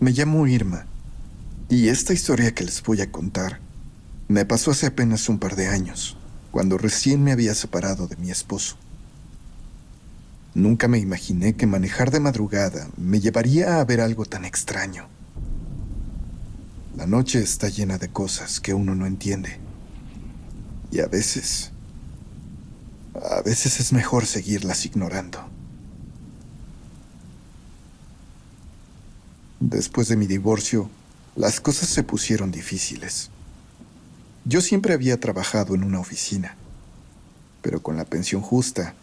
Me llamo Irma, y esta historia que les voy a contar me pasó hace apenas un par de años, cuando recién me había separado de mi esposo. Nunca me imaginé que manejar de madrugada me llevaría a ver algo tan extraño. La noche está llena de cosas que uno no entiende, y a veces es mejor seguirlas ignorando. Después de mi divorcio, las cosas se pusieron difíciles. Yo siempre había trabajado en una oficina, pero con la pensión justa,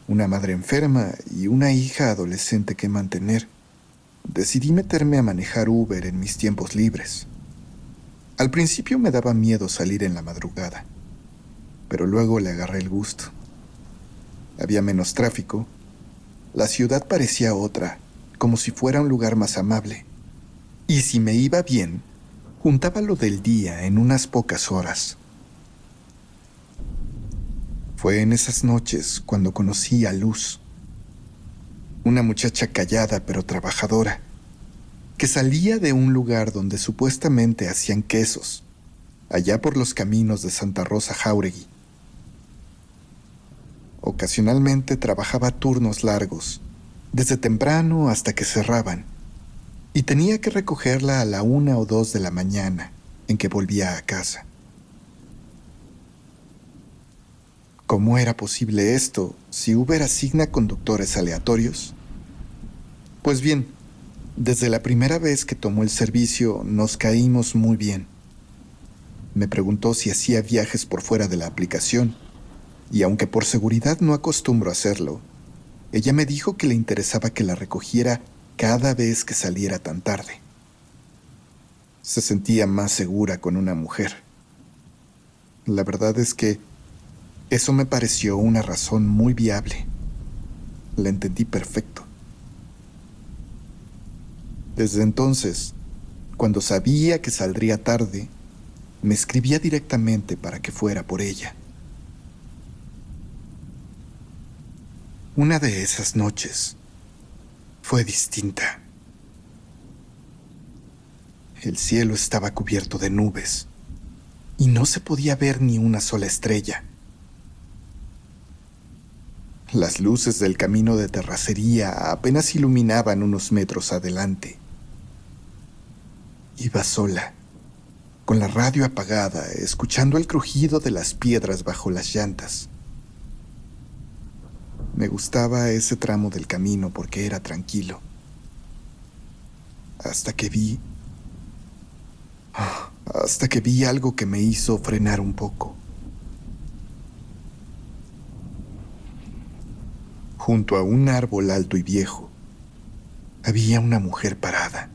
una madre enferma y una hija adolescente que mantener, decidí meterme a manejar Uber en mis tiempos libres. Al principio me daba miedo salir en la madrugada, pero luego le agarré el gusto. Había menos tráfico, la ciudad parecía otra, como si fuera un lugar más amable. Y si me iba bien, juntaba lo del día en unas pocas horas. Fue en esas noches cuando conocí a Luz, una muchacha callada pero trabajadora, que salía de un lugar donde supuestamente hacían quesos, allá por los caminos de Santa Rosa Jáuregui. Ocasionalmente trabajaba turnos largos, desde temprano hasta que cerraban, y tenía que recogerla a la 1 o 2 de la mañana, en que volvía a casa. ¿Cómo era posible esto si Uber asigna conductores aleatorios? Pues bien, desde la primera vez que tomó el servicio nos caímos muy bien. Me preguntó si hacía viajes por fuera de la aplicación, y aunque por seguridad no acostumbro a hacerlo, ella me dijo que le interesaba que la recogiera cada vez que saliera tan tarde. Se sentía más segura con una mujer. La verdad es que eso me pareció una razón muy viable. La entendí perfecto. Desde entonces, cuando sabía que saldría tarde, me escribía directamente para que fuera por ella. Una de esas noches fue distinta. El cielo estaba cubierto de nubes y no se podía ver ni una sola estrella. Las luces del camino de terracería apenas iluminaban unos metros adelante. Iba sola, con la radio apagada, escuchando el crujido de las piedras bajo las llantas. Me gustaba ese tramo del camino porque era tranquilo. Hasta que vi algo que me hizo frenar un poco. Junto a un árbol alto y viejo, había una mujer parada,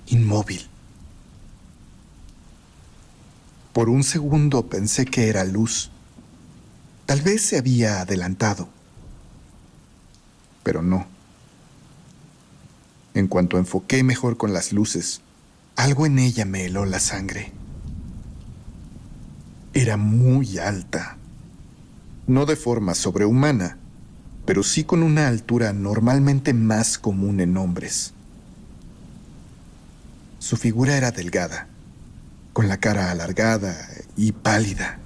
inmóvil. Por un segundo pensé que era Luz. Tal vez se había adelantado, pero no. En cuanto enfoqué mejor con las luces, algo en ella me heló la sangre. Era muy alta, no de forma sobrehumana, pero sí con una altura normalmente más común en hombres. Su figura era delgada, con la cara alargada y pálida.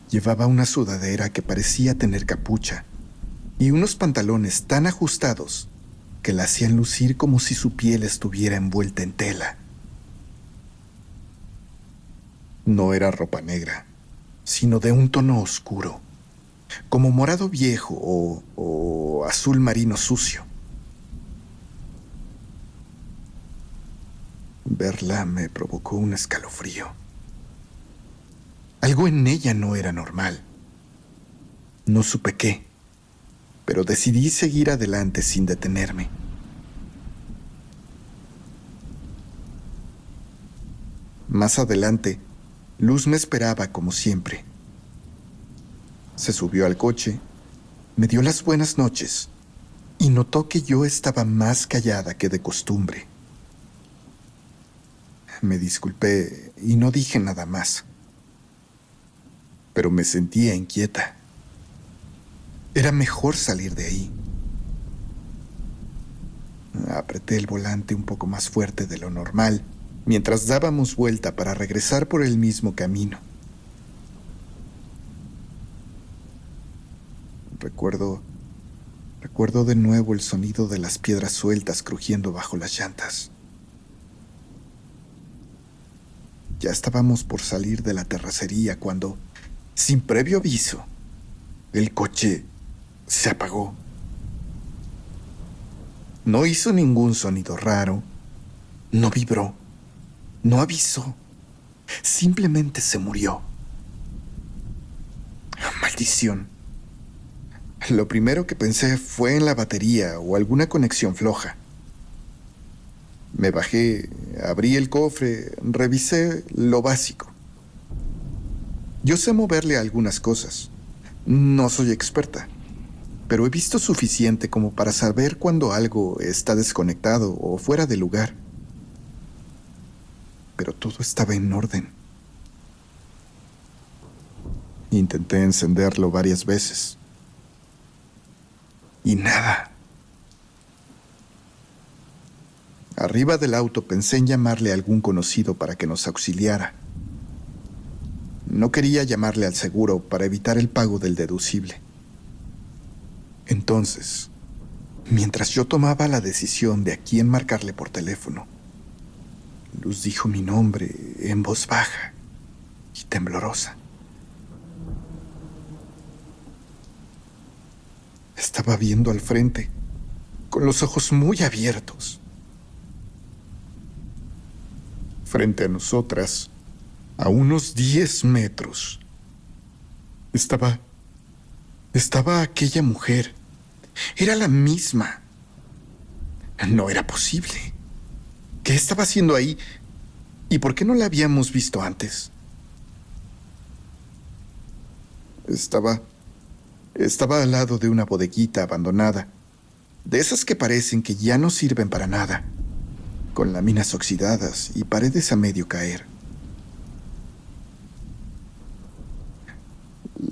Llevaba una sudadera que parecía tener capucha y unos pantalones tan ajustados que la hacían lucir como si su piel estuviera envuelta en tela. No era ropa negra, sino de un tono oscuro, como morado viejo o azul marino sucio. Verla me provocó un escalofrío. Algo en ella no era normal. No supe qué, pero decidí seguir adelante sin detenerme. Más adelante, Luz me esperaba como siempre. Se subió al coche, me dio las buenas noches y notó que yo estaba más callada que de costumbre. Me disculpé y no dije nada más, pero me sentía inquieta. Era mejor salir de ahí. Apreté el volante un poco más fuerte de lo normal, mientras dábamos vuelta para regresar por el mismo camino. Recuerdo de nuevo el sonido de las piedras sueltas crujiendo bajo las llantas. Ya estábamos por salir de la terracería cuando, sin previo aviso, el coche se apagó. No hizo ningún sonido raro, no vibró, no avisó, simplemente se murió. ¡Maldición! Lo primero que pensé fue en la batería o alguna conexión floja. Me bajé, abrí el cofre, revisé lo básico. Yo sé moverle a algunas cosas. No soy experta, pero he visto suficiente como para saber cuando algo está desconectado o fuera de lugar. Pero todo estaba en orden. Intenté encenderlo varias veces. Y nada. Arriba del auto pensé en llamarle a algún conocido para que nos auxiliara. No quería llamarle al seguro para evitar el pago del deducible. Entonces, mientras yo tomaba la decisión de a quién marcarle por teléfono, Luz dijo mi nombre en voz baja y temblorosa. Estaba viendo al frente, con los ojos muy abiertos. Frente a nosotras, a unos 10 metros, estaba aquella mujer. Era la misma. No era posible. ¿Qué estaba haciendo ahí? ¿Y por qué no la habíamos visto antes? Estaba al lado de una bodeguita abandonada, de esas que parecen que ya no sirven para nada, con láminas oxidadas y paredes a medio caer.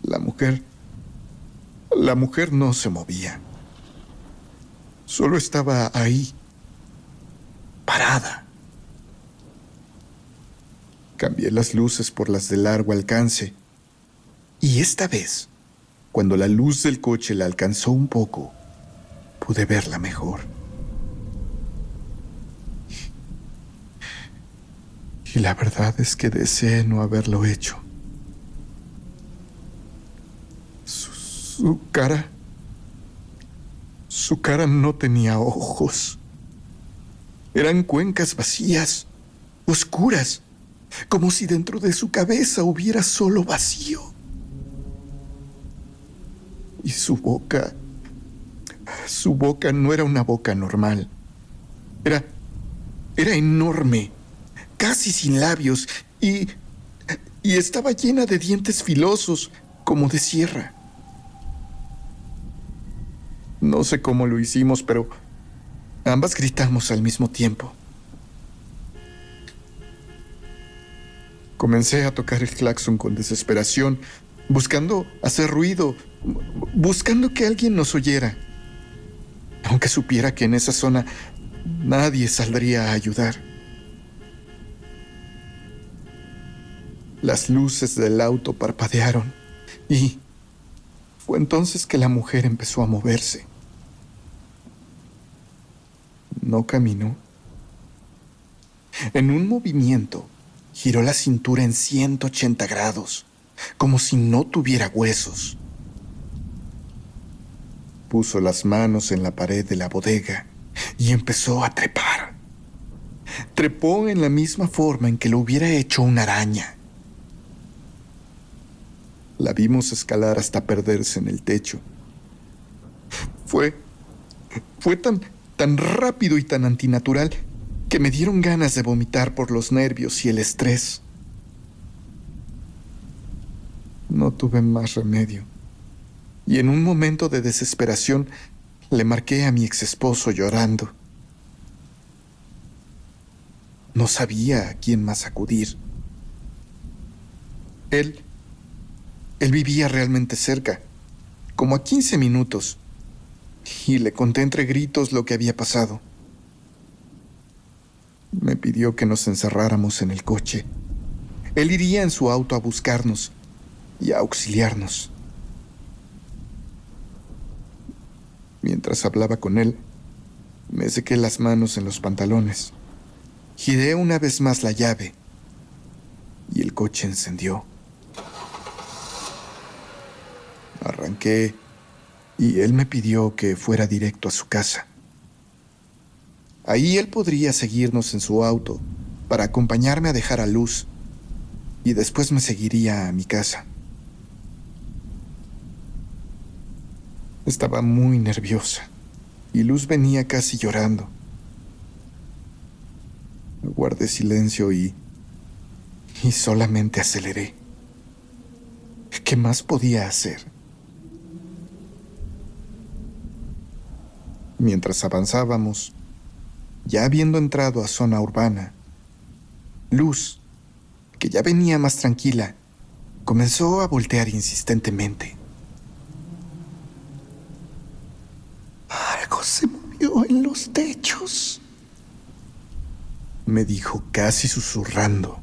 La mujer no se movía. Solo estaba ahí, parada. Cambié las luces por las de largo alcance, y esta vez, cuando la luz del coche la alcanzó un poco, pude verla mejor. Y la verdad es que deseé no haberlo hecho. Su cara no tenía ojos. Eran cuencas vacías, oscuras, como si dentro de su cabeza hubiera solo vacío. Y su boca no era una boca normal. Era enorme, casi sin labios, y estaba llena de dientes filosos, como de sierra. No sé cómo lo hicimos, pero ambas gritamos al mismo tiempo. Comencé a tocar el claxon con desesperación, buscando hacer ruido, buscando que alguien nos oyera, aunque supiera que en esa zona nadie saldría a ayudar. Las luces del auto parpadearon y fue entonces que la mujer empezó a moverse. No caminó. En un movimiento, giró la cintura en 180 grados, como si no tuviera huesos. Puso las manos en la pared de la bodega y empezó a trepar. Trepó en la misma forma en que lo hubiera hecho una araña. La vimos escalar hasta perderse en el techo. Fue tan rápido y tan antinatural que me dieron ganas de vomitar por los nervios y el estrés. No tuve más remedio, y en un momento de desesperación le marqué a mi exesposo llorando. No sabía a quién más acudir. Él vivía realmente cerca, como a 15 minutos, y le conté entre gritos lo que había pasado. Me pidió que nos encerráramos en el coche. Él iría en su auto a buscarnos y a auxiliarnos. Mientras hablaba con él, me sequé las manos en los pantalones. Giré una vez más la llave y el coche encendió. Arranqué y él me pidió que fuera directo a su casa. Ahí él podría seguirnos en su auto para acompañarme a dejar a Luz y después me seguiría a mi casa. Estaba muy nerviosa y Luz venía casi llorando. Guardé silencio y solamente aceleré. ¿Qué más podía hacer? Mientras avanzábamos, ya habiendo entrado a zona urbana, Luz, que ya venía más tranquila, comenzó a voltear insistentemente. Algo se movió en los techos, me dijo casi susurrando.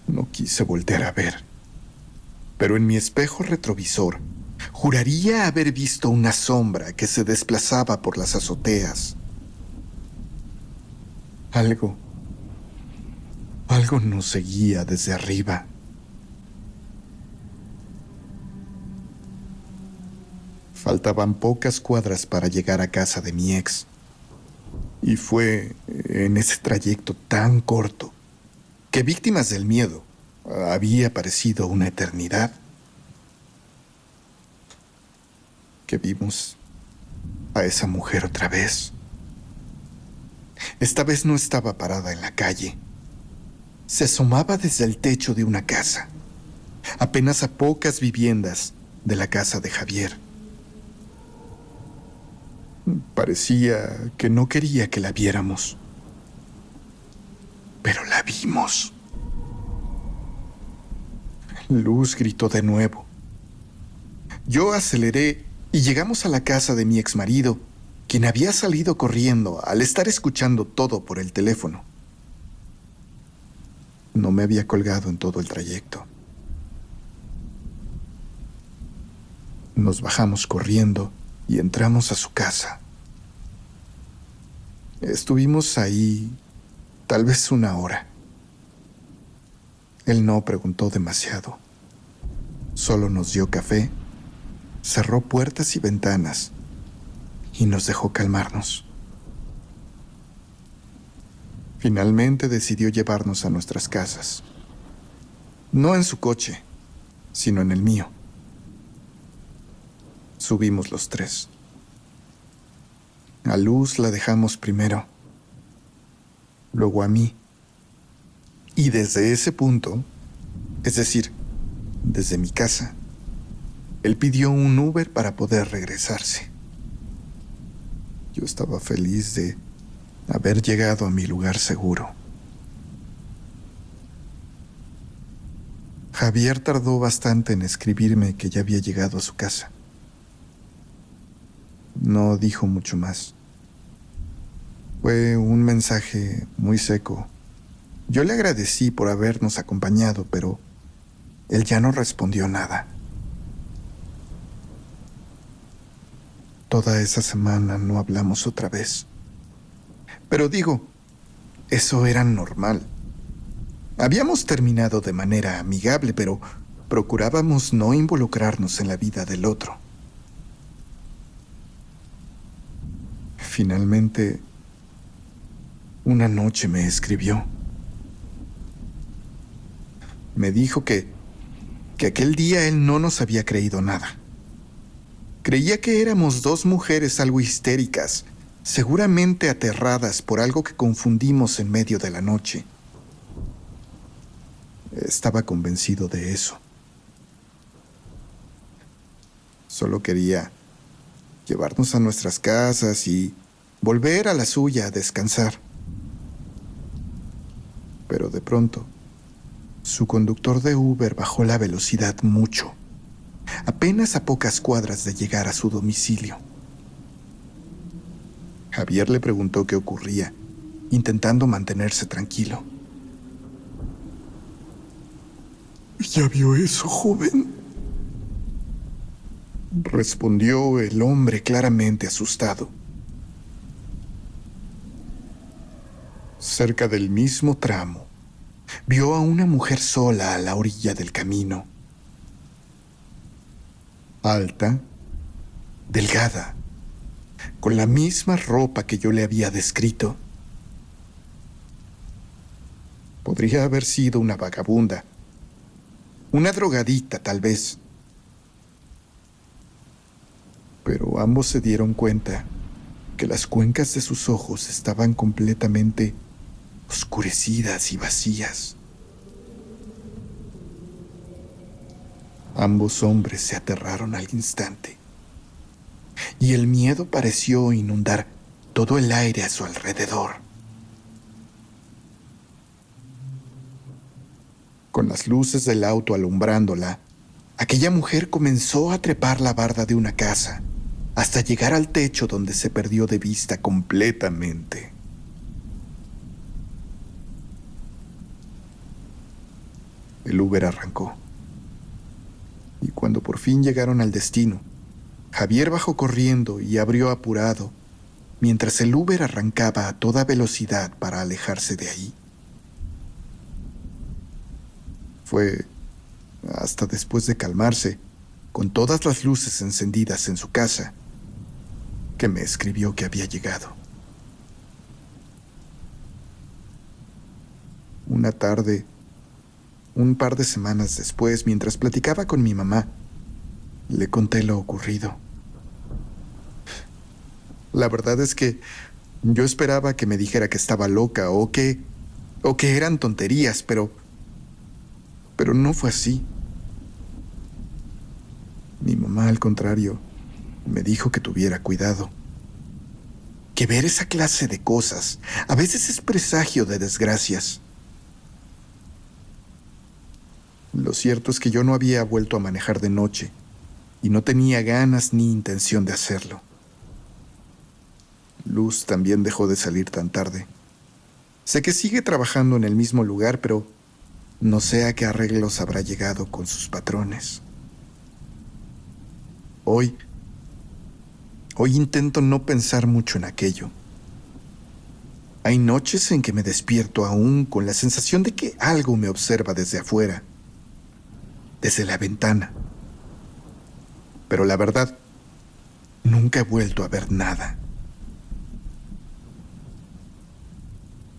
No quise voltear a ver, pero en mi espejo retrovisor juraría haber visto una sombra que se desplazaba por las azoteas. Algo nos seguía desde arriba. Faltaban pocas cuadras para llegar a casa de mi ex. Y fue en ese trayecto tan corto que, víctimas del miedo, había parecido una eternidad. Que vimos a esa mujer otra vez. Esta vez no estaba parada en la calle. Se asomaba desde el techo de una casa, apenas a pocas viviendas de la casa de Javier. Parecía que no quería que la viéramos, pero la vimos. Luz gritó de nuevo. Yo aceleré y llegamos a la casa de mi exmarido, quien había salido corriendo al estar escuchando todo por el teléfono. No me había colgado en todo el trayecto. Nos bajamos corriendo y entramos a su casa. Estuvimos ahí tal vez una hora. Él no preguntó demasiado. Solo nos dio café, cerró puertas y ventanas y nos dejó calmarnos. Finalmente decidió llevarnos a nuestras casas. No en su coche, sino en el mío. Subimos los tres. A Luz la dejamos primero, luego a mí. Y desde ese punto, es decir, desde mi casa, él pidió un Uber para poder regresarse. Yo estaba feliz de haber llegado a mi lugar seguro. Javier tardó bastante en escribirme que ya había llegado a su casa. No dijo mucho más. Fue un mensaje muy seco. Yo le agradecí por habernos acompañado, pero él ya no respondió nada. Toda esa semana no hablamos otra vez. Pero digo, eso era normal. Habíamos terminado de manera amigable, pero procurábamos no involucrarnos en la vida del otro. Finalmente, una noche me escribió. Me dijo que aquel día él no nos había creído nada. Creía que éramos dos mujeres algo histéricas, seguramente aterradas por algo que confundimos en medio de la noche. Estaba convencido de eso. Solo quería llevarnos a nuestras casas y volver a la suya a descansar. Pero de pronto, su conductor de Uber bajó la velocidad mucho, apenas a pocas cuadras de llegar a su domicilio. Javier le preguntó qué ocurría, intentando mantenerse tranquilo. ¿Ya vio eso, joven?, respondió el hombre claramente asustado. Cerca del mismo tramo, vio a una mujer sola a la orilla del camino. Alta, delgada, con la misma ropa que yo le había descrito. Podría haber sido una vagabunda, una drogadicta tal vez. Pero ambos se dieron cuenta que las cuencas de sus ojos estaban completamente oscurecidas y vacías. Ambos hombres se aterraron al instante, y el miedo pareció inundar todo el aire a su alrededor. Con las luces del auto alumbrándola, aquella mujer comenzó a trepar la barda de una casa hasta llegar al techo, donde se perdió de vista completamente. El Uber arrancó, y cuando por fin llegaron al destino, Javier bajó corriendo y abrió apurado, mientras el Uber arrancaba a toda velocidad para alejarse de ahí. Fue hasta después de calmarse, con todas las luces encendidas en su casa, que me escribió que había llegado. Una tarde, un par de semanas después, mientras platicaba con mi mamá, le conté lo ocurrido. La verdad es que yo esperaba que me dijera que estaba loca o que eran tonterías, pero no fue así. Mi mamá, al contrario, me dijo que tuviera cuidado, que ver esa clase de cosas a veces es presagio de desgracias. Lo cierto es que yo no había vuelto a manejar de noche y no tenía ganas ni intención de hacerlo. Luz también dejó de salir tan tarde. Sé que sigue trabajando en el mismo lugar, pero no sé a qué arreglos habrá llegado con sus patrones. Hoy intento no pensar mucho en aquello. Hay noches en que me despierto aún con la sensación de que algo me observa desde afuera, desde la ventana. Pero la verdad, nunca he vuelto a ver nada.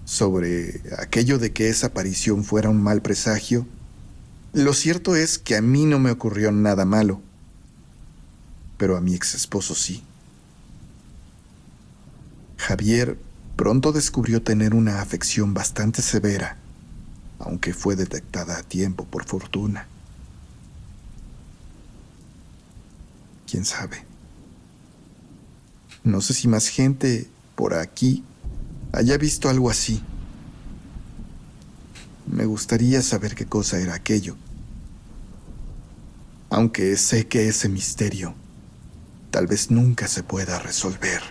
Sobre aquello de que esa aparición fuera un mal presagio, lo cierto es que a mí no me ocurrió nada malo, pero a mi ex esposo sí. Javier pronto descubrió tener una afección bastante severa, aunque fue detectada a tiempo, por fortuna. ¿Quién sabe? No sé si más gente por aquí haya visto algo así. Me gustaría saber qué cosa era aquello, aunque sé que ese misterio tal vez nunca se pueda resolver.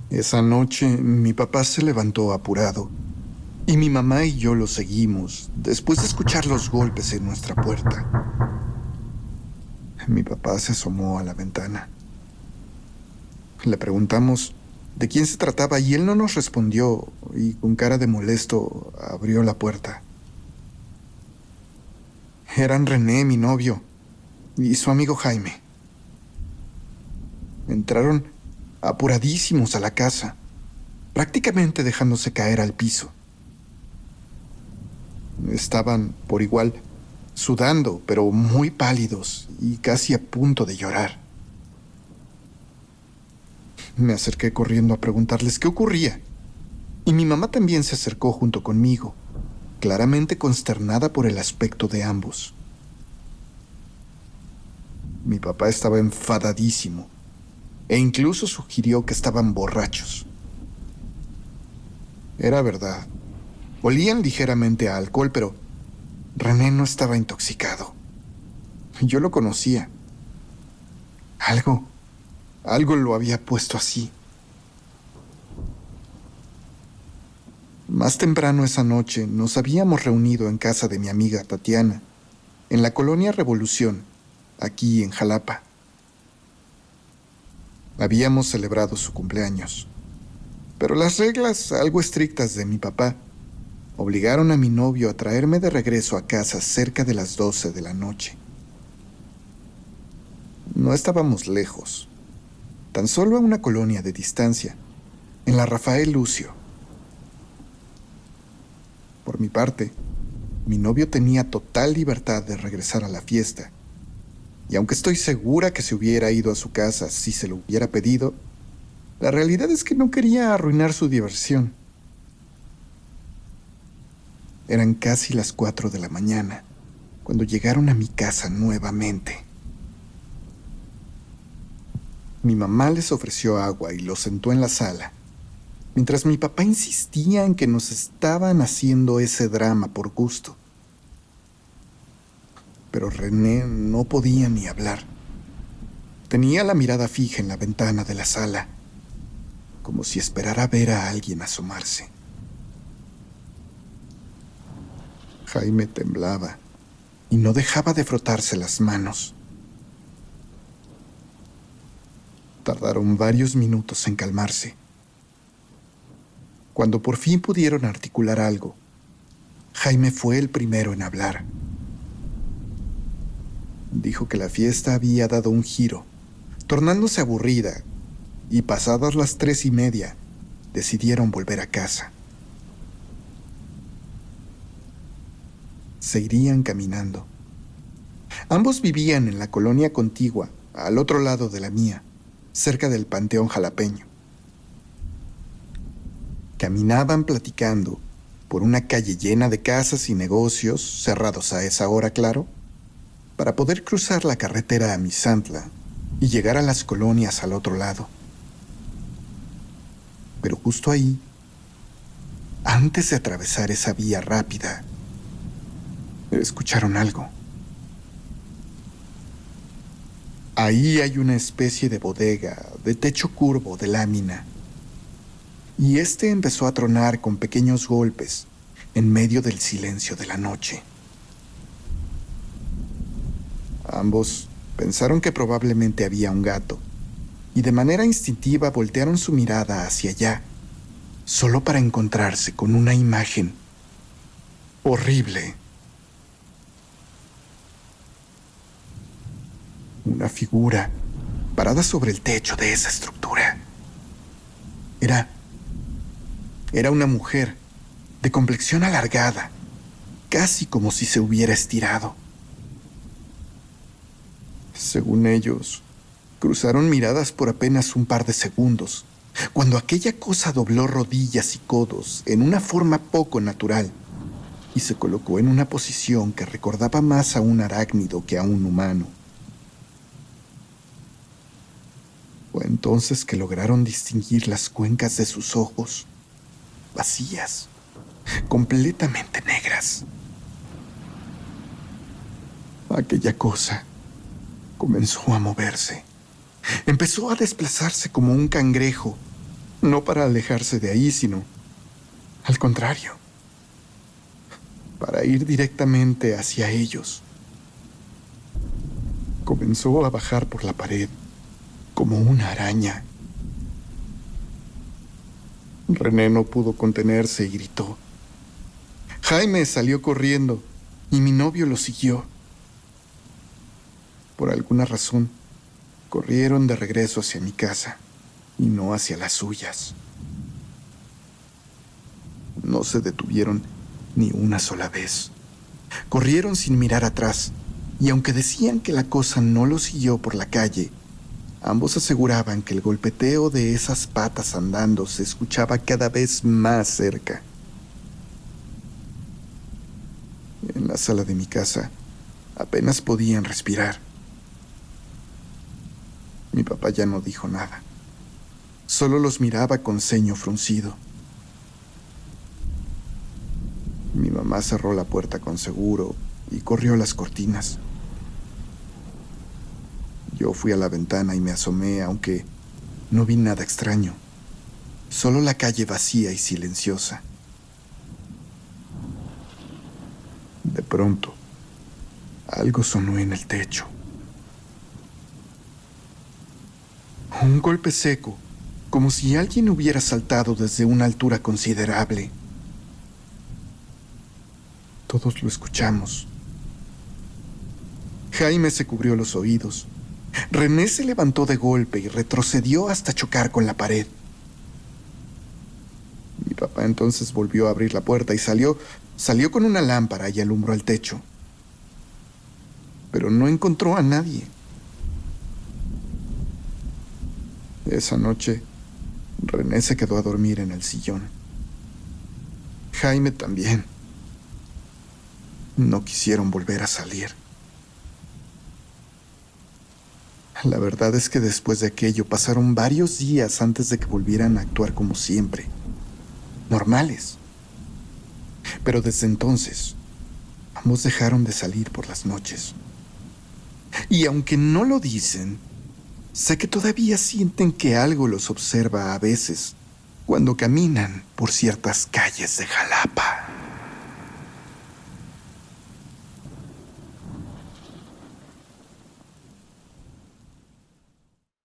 Esa noche mi papá se levantó apurado y mi mamá y yo lo seguimos después de escuchar los golpes en nuestra puerta. Mi papá se asomó a la ventana. Le preguntamos de quién se trataba y él no nos respondió y con cara de molesto abrió la puerta. Eran René, mi novio, y su amigo Jaime. Entraron apuradísimos a la casa, prácticamente dejándose caer al piso. Estaban, por igual, sudando, pero muy pálidos y casi a punto de llorar. Me acerqué corriendo a preguntarles qué ocurría, y mi mamá también se acercó junto conmigo, claramente consternada por el aspecto de ambos. Mi papá estaba enfadadísimo, e incluso sugirió que estaban borrachos. Era verdad. Olían ligeramente a alcohol, pero René no estaba intoxicado. Yo lo conocía. Algo, algo lo había puesto así. Más temprano esa noche nos habíamos reunido en casa de mi amiga Tatiana, en la colonia Revolución, aquí en Jalapa. Habíamos celebrado su cumpleaños, pero las reglas algo estrictas de mi papá obligaron a mi novio a traerme de regreso a casa cerca de las 12 de la noche. No estábamos lejos, tan solo a una colonia de distancia, en la Rafael Lucio. Por mi parte, mi novio tenía total libertad de regresar a la fiesta, y aunque estoy segura que se hubiera ido a su casa si se lo hubiera pedido, la realidad es que no quería arruinar su diversión. Eran casi las 4 de la mañana cuando llegaron a mi casa nuevamente. Mi mamá les ofreció agua y los sentó en la sala, mientras mi papá insistía en que nos estaban haciendo ese drama por gusto. Pero René no podía ni hablar. Tenía la mirada fija en la ventana de la sala, como si esperara ver a alguien asomarse. Jaime temblaba y no dejaba de frotarse las manos. Tardaron varios minutos en calmarse. Cuando por fin pudieron articular algo, Jaime fue el primero en hablar. Dijo que la fiesta había dado un giro, tornándose aburrida, y pasadas las 3:30, decidieron volver a casa. Se irían caminando. Ambos vivían en la colonia contigua, al otro lado de la mía, cerca del Panteón Jalapeño. Caminaban platicando por una calle llena de casas y negocios, cerrados a esa hora, claro, para poder cruzar la carretera a Misantla y llegar a las colonias al otro lado. Pero justo ahí, antes de atravesar esa vía rápida, escucharon algo. Ahí hay una especie de bodega de techo curvo de lámina, y este empezó a tronar con pequeños golpes en medio del silencio de la noche. Ambos pensaron que probablemente había un gato, y de manera instintiva voltearon su mirada hacia allá, solo para encontrarse con una imagen horrible. Una figura parada sobre el techo de esa estructura. Era una mujer de complexión alargada, casi como si se hubiera estirado. Según ellos, cruzaron miradas por apenas un par de segundos, cuando aquella cosa dobló rodillas y codos en una forma poco natural y se colocó en una posición que recordaba más a un arácnido que a un humano. Fue entonces que lograron distinguir las cuencas de sus ojos, vacías, completamente negras. Aquella cosa comenzó a moverse. Empezó a desplazarse como un cangrejo, no para alejarse de ahí, sino al contrario, para ir directamente hacia ellos. Comenzó a bajar por la pared como una araña. René no pudo contenerse y gritó. Jaime salió corriendo y mi novio lo siguió. Por alguna razón, corrieron de regreso hacia mi casa y no hacia las suyas. No se detuvieron ni una sola vez. Corrieron sin mirar atrás, y aunque decían que la cosa no lo siguió por la calle, ambos aseguraban que el golpeteo de esas patas andando se escuchaba cada vez más cerca. En la sala de mi casa apenas podían respirar. Mi papá ya no dijo nada. Solo los miraba con ceño fruncido. Mamá cerró la puerta con seguro y corrió las cortinas. Yo fui a la ventana y me asomé, aunque no vi nada extraño, solo la calle vacía y silenciosa. De pronto, algo sonó en el techo. Un golpe seco, como si alguien hubiera saltado desde una altura considerable. Todos lo escuchamos. Jaime se cubrió los oídos. René se levantó de golpe y retrocedió hasta chocar con la pared. Mi papá entonces volvió a abrir la puerta y salió con una lámpara y alumbró el techo. Pero no encontró a nadie. Esa noche, René se quedó a dormir en el sillón. Jaime también. No quisieron volver a salir. La verdad es que después de aquello pasaron varios días antes de que volvieran a actuar como siempre. Normales. Pero desde entonces, ambos dejaron de salir por las noches. Y aunque no lo dicen, sé que todavía sienten que algo los observa a veces cuando caminan por ciertas calles de Jalapa.